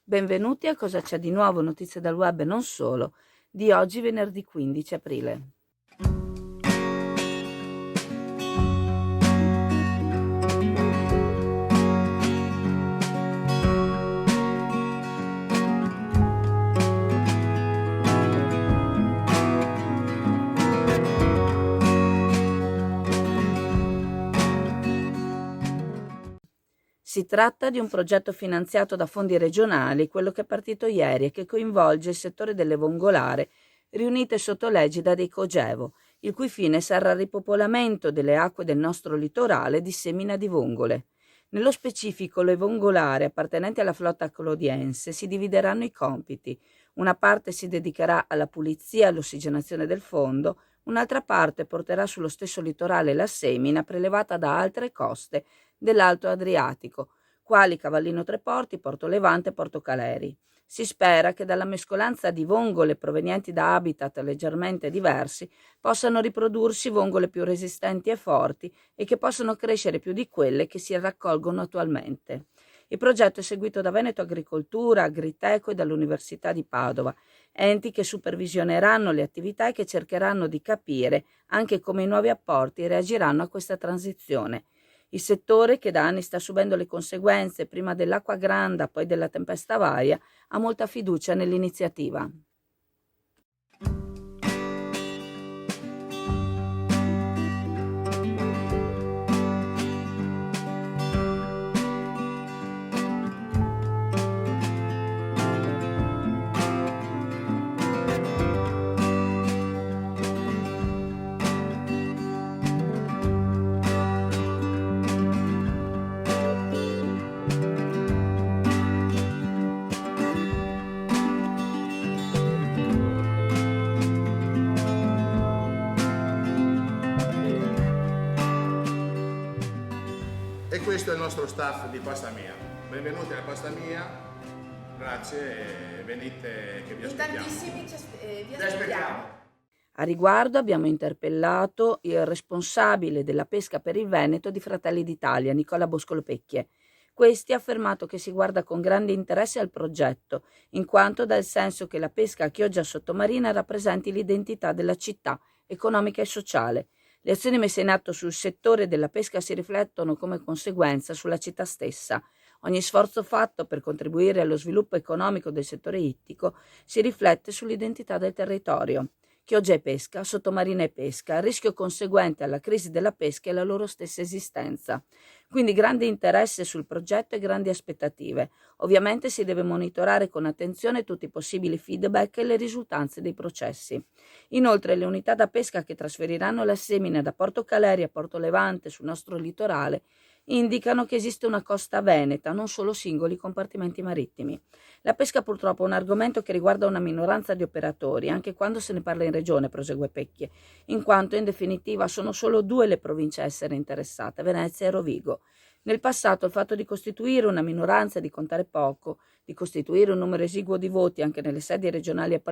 Benvenuti a Cosa c'è di nuovo, notizie dal web e non solo, di oggi venerdì 15 aprile. Si tratta di un progetto finanziato da fondi regionali, quello che è partito ieri e che coinvolge il settore delle vongolare riunite sotto l'egida dei Cogevo, il cui fine sarà il ripopolamento delle acque del nostro litorale di semina di vongole. Nello specifico, le vongolare appartenenti alla flotta clodiense si divideranno i compiti. Una parte si dedicherà alla pulizia e all'ossigenazione del fondo, un'altra parte porterà sullo stesso litorale la semina prelevata da altre coste dell'Alto Adriatico, quali Cavallino Treporti, Porto Levante e Porto Caleri. Si spera che dalla mescolanza di vongole provenienti da habitat leggermente diversi possano riprodursi vongole più resistenti e forti e che possano crescere più di quelle che si raccolgono attualmente. Il progetto è seguito da Veneto Agricoltura, Agriteco e dall'Università di Padova, enti che supervisioneranno le attività e che cercheranno di capire anche come i nuovi apporti reagiranno a questa transizione. Il settore, che da anni sta subendo le conseguenze prima dell'acqua granda, poi della tempesta Vaia, ha molta fiducia nell'iniziativa. E questo è il nostro staff di Pasta Mia. Benvenuti alla Pasta Mia, grazie e venite che vi aspettiamo. In tantissimi vi aspettiamo. A riguardo abbiamo interpellato il responsabile della pesca per il Veneto di Fratelli d'Italia, Nicola Boscolo-Pecchie. Questi ha affermato che si guarda con grande interesse al progetto, in quanto dà il senso che la pesca a chioggia sottomarina rappresenti l'identità della città, economica e sociale. Le azioni messe in atto sul settore della pesca si riflettono come conseguenza sulla città stessa. Ogni sforzo fatto per contribuire allo sviluppo economico del settore ittico si riflette sull'identità del territorio. Chioggia e pesca, sottomarina e pesca, rischio conseguente alla crisi della pesca e alla loro stessa esistenza. Quindi grande interesse sul progetto e grandi aspettative. Ovviamente si deve monitorare con attenzione tutti i possibili feedback e le risultanze dei processi. Inoltre le unità da pesca che trasferiranno la semina da Porto Caleri a Porto Levante sul nostro litorale indicano che esiste una costa veneta, non solo singoli compartimenti marittimi. La pesca purtroppo è un argomento che riguarda una minoranza di operatori, anche quando se ne parla in regione, prosegue Pecchie, in quanto in definitiva sono solo 2 le province a essere interessate, Venezia e Rovigo. Nel passato il fatto di costituire una minoranza e di contare poco, di costituire un numero esiguo di voti anche nelle sedi regionali e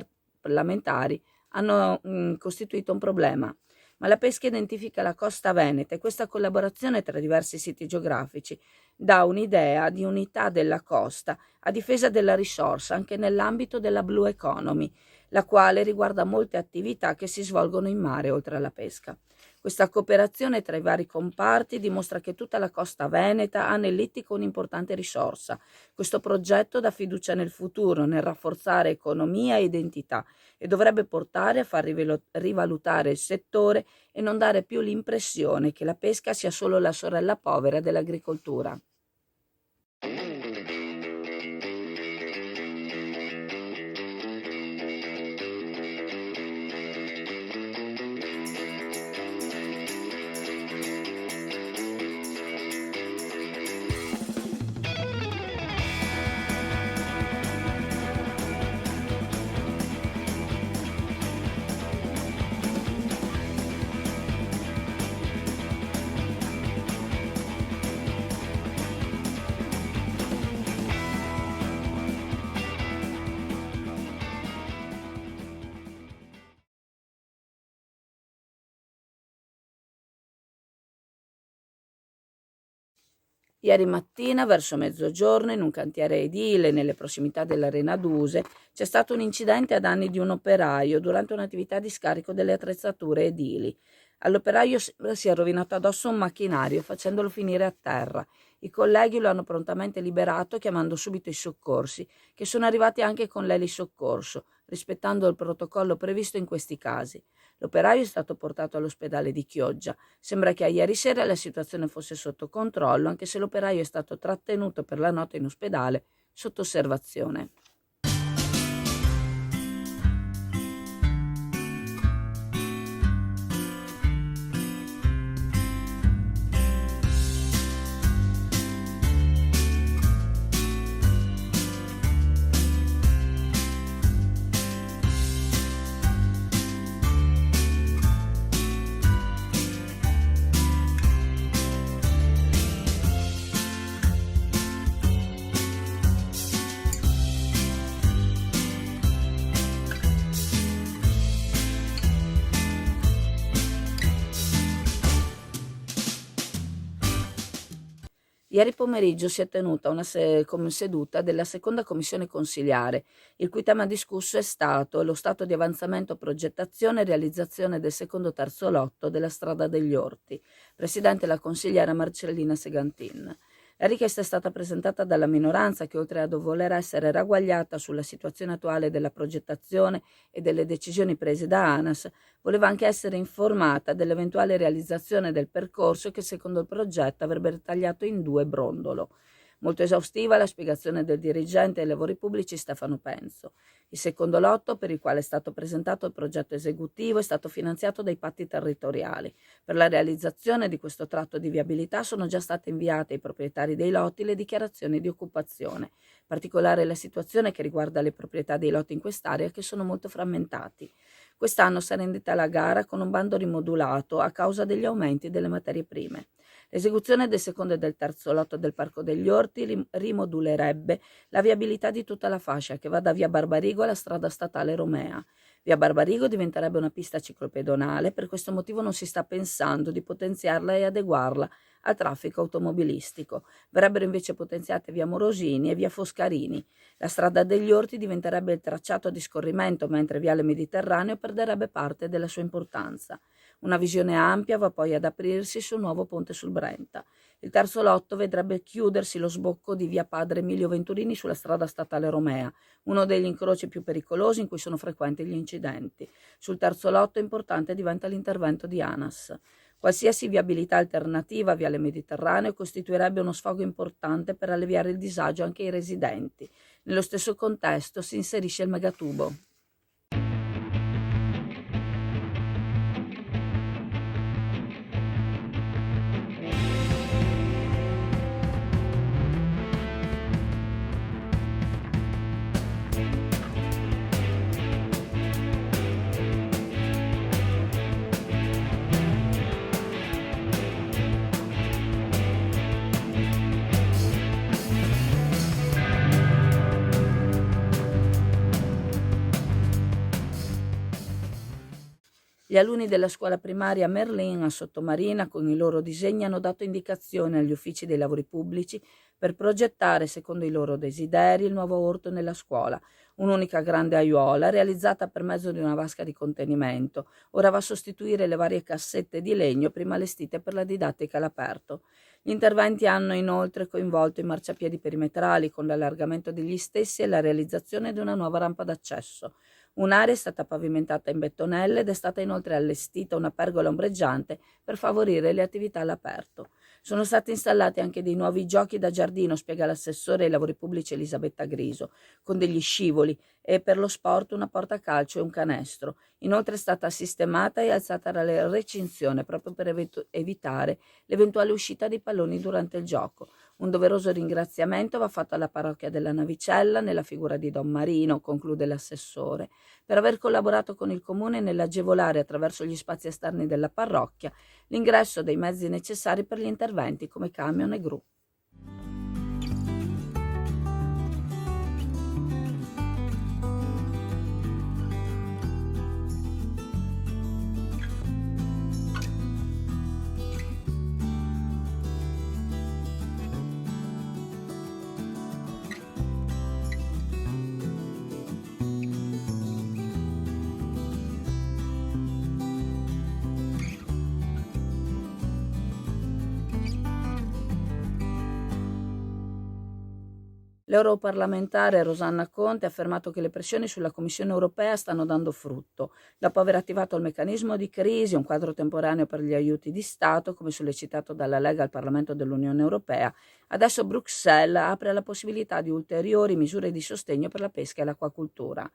parlamentari, hanno costituito un problema. Ma la pesca identifica la costa veneta e questa collaborazione tra diversi siti geografici dà un'idea di unità della costa a difesa della risorsa anche nell'ambito della Blue Economy, la quale riguarda molte attività che si svolgono in mare oltre alla pesca. Questa cooperazione tra i vari comparti dimostra che tutta la costa veneta ha nell'ittico un'importante risorsa. Questo progetto dà fiducia nel futuro, nel rafforzare economia e identità e dovrebbe portare a far rivalutare il settore e non dare più l'impressione che la pesca sia solo la sorella povera dell'agricoltura. Ieri mattina, verso mezzogiorno, in un cantiere edile nelle prossimità dell'Arena Duse, c'è stato un incidente a danni di un operaio durante un'attività di scarico delle attrezzature edili. All'operaio sembra sia rovinato addosso un macchinario, facendolo finire a terra. I colleghi lo hanno prontamente liberato, chiamando subito i soccorsi, che sono arrivati anche con l'elisoccorso, rispettando il protocollo previsto in questi casi. L'operaio è stato portato all'ospedale di Chioggia. Sembra che a ieri sera la situazione fosse sotto controllo, anche se l'operaio è stato trattenuto per la notte in ospedale sotto osservazione. Ieri pomeriggio si è tenuta una seduta della seconda commissione consiliare, il cui tema discusso è stato lo stato di avanzamento, progettazione e realizzazione del secondo terzo lotto della strada degli Orti. Presidente la consigliera Marcellina Segantin. La richiesta è stata presentata dalla minoranza che, oltre a voler essere ragguagliata sulla situazione attuale della progettazione e delle decisioni prese da ANAS, voleva anche essere informata dell'eventuale realizzazione del percorso che secondo il progetto avrebbe tagliato in due Brondolo. Molto esaustiva la spiegazione del dirigente ai lavori pubblici Stefano Penzo. Il secondo lotto, per il quale è stato presentato il progetto esecutivo, è stato finanziato dai patti territoriali. Per la realizzazione di questo tratto di viabilità sono già state inviate ai proprietari dei lotti le dichiarazioni di occupazione. Particolare la situazione che riguarda le proprietà dei lotti in quest'area, che sono molto frammentati. Quest'anno sarà indetta la gara con un bando rimodulato a causa degli aumenti delle materie prime. L'esecuzione del secondo e del terzo lotto del Parco degli Orti rimodulerebbe la viabilità di tutta la fascia che va da via Barbarigo alla strada statale Romea. Via Barbarigo diventerebbe una pista ciclopedonale, per questo motivo non si sta pensando di potenziarla e adeguarla al traffico automobilistico. Verrebbero invece potenziate via Morosini e via Foscarini. La strada degli Orti diventerebbe il tracciato di scorrimento, mentre viale Mediterraneo perderebbe parte della sua importanza. Una visione ampia va poi ad aprirsi sul nuovo ponte sul Brenta. Il terzo lotto vedrebbe chiudersi lo sbocco di via Padre Emilio Venturini sulla strada statale Romea, uno degli incroci più pericolosi in cui sono frequenti gli incidenti. Sul terzo lotto importante diventa l'intervento di ANAS. Qualsiasi viabilità alternativa a viale Mediterraneo costituirebbe uno sfogo importante per alleviare il disagio anche ai residenti. Nello stesso contesto si inserisce il megatubo. Gli alunni della scuola primaria Merlin a Sottomarina, con i loro disegni, hanno dato indicazioni agli uffici dei lavori pubblici per progettare, secondo i loro desideri, il nuovo orto nella scuola, un'unica grande aiuola realizzata per mezzo di una vasca di contenimento. Ora va a sostituire le varie cassette di legno prima allestite per la didattica all'aperto. Gli interventi hanno inoltre coinvolto i marciapiedi perimetrali con l'allargamento degli stessi e la realizzazione di una nuova rampa d'accesso. Un'area è stata pavimentata in bettonelle ed è stata inoltre allestita una pergola ombreggiante per favorire le attività all'aperto. Sono stati installati anche dei nuovi giochi da giardino, spiega l'assessore ai lavori pubblici Elisabetta Griso, con degli scivoli e per lo sport una porta calcio e un canestro. Inoltre è stata sistemata e alzata la recinzione proprio per evitare l'eventuale uscita di palloni durante il gioco. Un doveroso ringraziamento va fatto alla parrocchia della Navicella, nella figura di Don Marino, conclude l'assessore, per aver collaborato con il comune nell'agevolare attraverso gli spazi esterni della parrocchia l'ingresso dei mezzi necessari per gli interventi come camion e gru. L'europarlamentare Rosanna Conte ha affermato che le pressioni sulla Commissione europea stanno dando frutto. Dopo aver attivato il meccanismo di crisi, un quadro temporaneo per gli aiuti di Stato, come sollecitato dalla Lega al Parlamento dell'Unione Europea, adesso Bruxelles apre alla possibilità di ulteriori misure di sostegno per la pesca e l'acquacultura.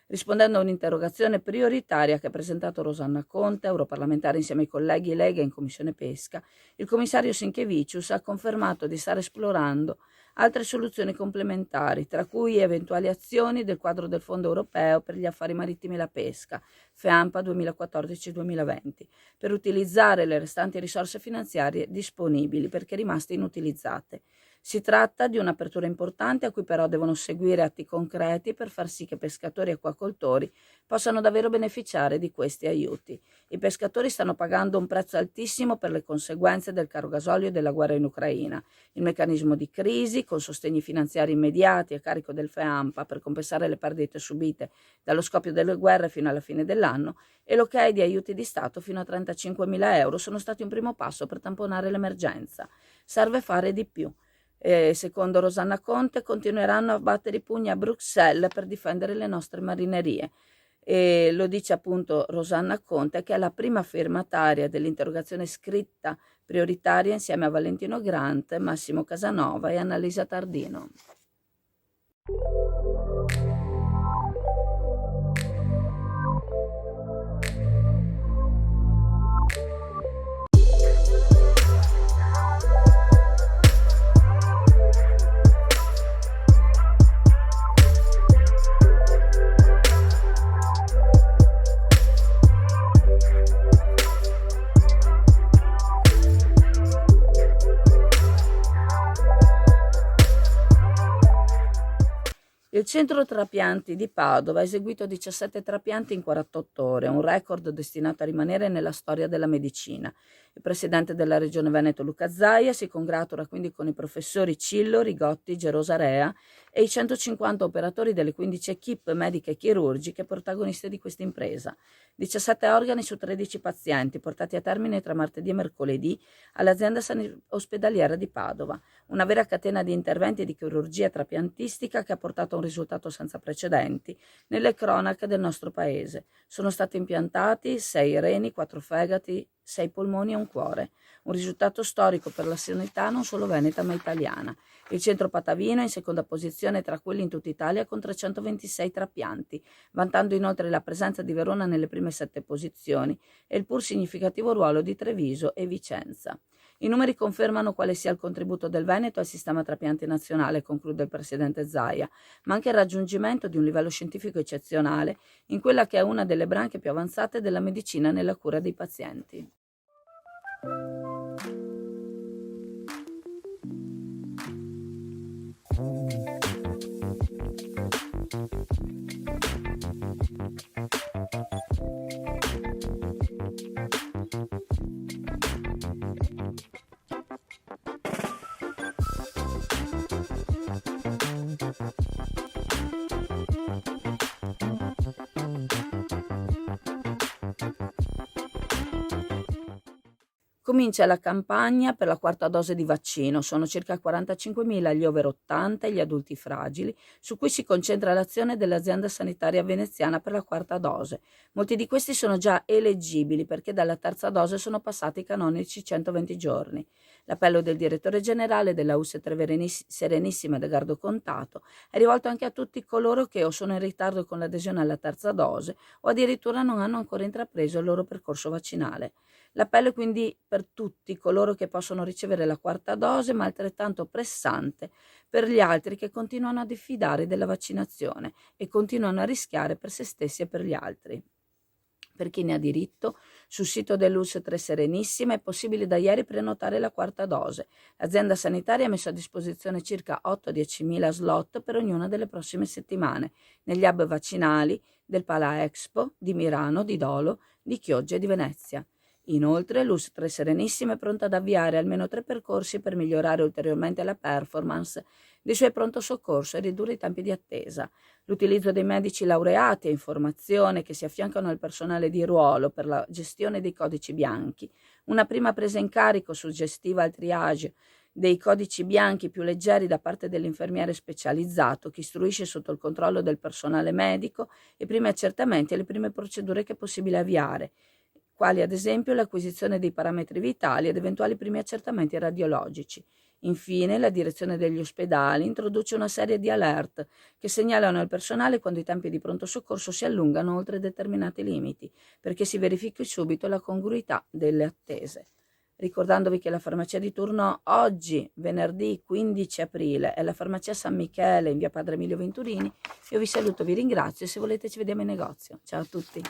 Rispondendo a un'interrogazione prioritaria che ha presentato Rosanna Conte, europarlamentare insieme ai colleghi Lega in Commissione Pesca, il commissario Sinkevičius ha confermato di stare esplorando altre soluzioni complementari, tra cui eventuali azioni del quadro del Fondo europeo per gli affari marittimi e la pesca, FEAMPA 2014-2020, per utilizzare le restanti risorse finanziarie disponibili perché rimaste inutilizzate. Si tratta di un'apertura importante a cui però devono seguire atti concreti per far sì che pescatori e acquacoltori possano davvero beneficiare di questi aiuti. I pescatori stanno pagando un prezzo altissimo per le conseguenze del caro gasolio e della guerra in Ucraina. Il meccanismo di crisi, con sostegni finanziari immediati a carico del FEAMPA per compensare le perdite subite dallo scoppio delle guerre fino alla fine dell'anno, e l'ok di aiuti di Stato fino a 35.000 euro sono stati un primo passo per tamponare l'emergenza. Serve fare di più. Secondo Rosanna Conte, continueranno a battere i pugni a Bruxelles per difendere le nostre marinerie. E lo dice appunto Rosanna Conte, che è la prima firmataria dell'interrogazione scritta prioritaria insieme a Valentino Grant, Massimo Casanova e Annalisa Tardino. Il centro trapianti di Padova ha eseguito 17 trapianti in 48 ore, un record destinato a rimanere nella storia della medicina. Il presidente della Regione Veneto Luca Zaia si congratula quindi con i professori Cillo, Rigotti, Gerosa Rea e i 150 operatori delle 15 equip mediche e chirurgiche protagoniste di questa impresa. 17 organi su 13 pazienti portati a termine tra martedì e mercoledì all'azienda ospedaliera di Padova. Una vera catena di interventi di chirurgia trapiantistica che ha portato a un risultato senza precedenti nelle cronache del nostro paese. Sono stati impiantati 6 reni, 4 fegati, 6 polmoni e un cuore. Un risultato storico per la sanità non solo veneta ma italiana. Il centro patavino è in seconda posizione tra quelli in tutta Italia con 326 trapianti, vantando inoltre la presenza di Verona nelle prime 7 posizioni e il pur significativo ruolo di Treviso e Vicenza. I numeri confermano quale sia il contributo del Veneto al sistema trapianti nazionale, conclude il presidente Zaia, ma anche il raggiungimento di un livello scientifico eccezionale in quella che è una delle branche più avanzate della medicina nella cura dei pazienti. Comincia la campagna per la quarta dose di vaccino. Sono circa 45.000 gli over 80 e gli adulti fragili, su cui si concentra l'azione dell'azienda sanitaria veneziana per la quarta dose. Molti di questi sono già eleggibili perché dalla terza dose sono passati i canonici 120 giorni. L'appello del direttore generale della USL Serenissima Edgardo Contato è rivolto anche a tutti coloro che o sono in ritardo con l'adesione alla terza dose o addirittura non hanno ancora intrapreso il loro percorso vaccinale. L'appello è quindi per tutti coloro che possono ricevere la quarta dose, ma altrettanto pressante per gli altri che continuano a diffidare della vaccinazione e continuano a rischiare per se stessi e per gli altri. Per chi ne ha diritto, sul sito dell'USL Serenissima è possibile da ieri prenotare la quarta dose. L'azienda sanitaria ha messo a disposizione circa 8-10.000 slot per ognuna delle prossime settimane, negli hub vaccinali del Pala Expo, di Milano, di Dolo, di Chioggia e di Venezia. Inoltre, l'USL Serenissima è pronta ad avviare almeno 3 percorsi per migliorare ulteriormente la performance dei suoi pronto soccorso e ridurre i tempi di attesa. L'utilizzo dei medici laureati e in formazione che si affiancano al personale di ruolo per la gestione dei codici bianchi, una prima presa in carico suggestiva al triage dei codici bianchi più leggeri da parte dell'infermiere specializzato che istruisce sotto il controllo del personale medico i primi accertamenti e le prime procedure che è possibile avviare, quali ad esempio l'acquisizione dei parametri vitali ed eventuali primi accertamenti radiologici. Infine, la direzione degli ospedali introduce una serie di alert che segnalano al personale quando i tempi di pronto soccorso si allungano oltre determinati limiti, perché si verifichi subito la congruità delle attese. Ricordandovi che la farmacia di turno oggi, venerdì 15 aprile, è la farmacia San Michele in via Padre Emilio Venturini. Io vi saluto, vi ringrazio e se volete ci vediamo in negozio. Ciao a tutti!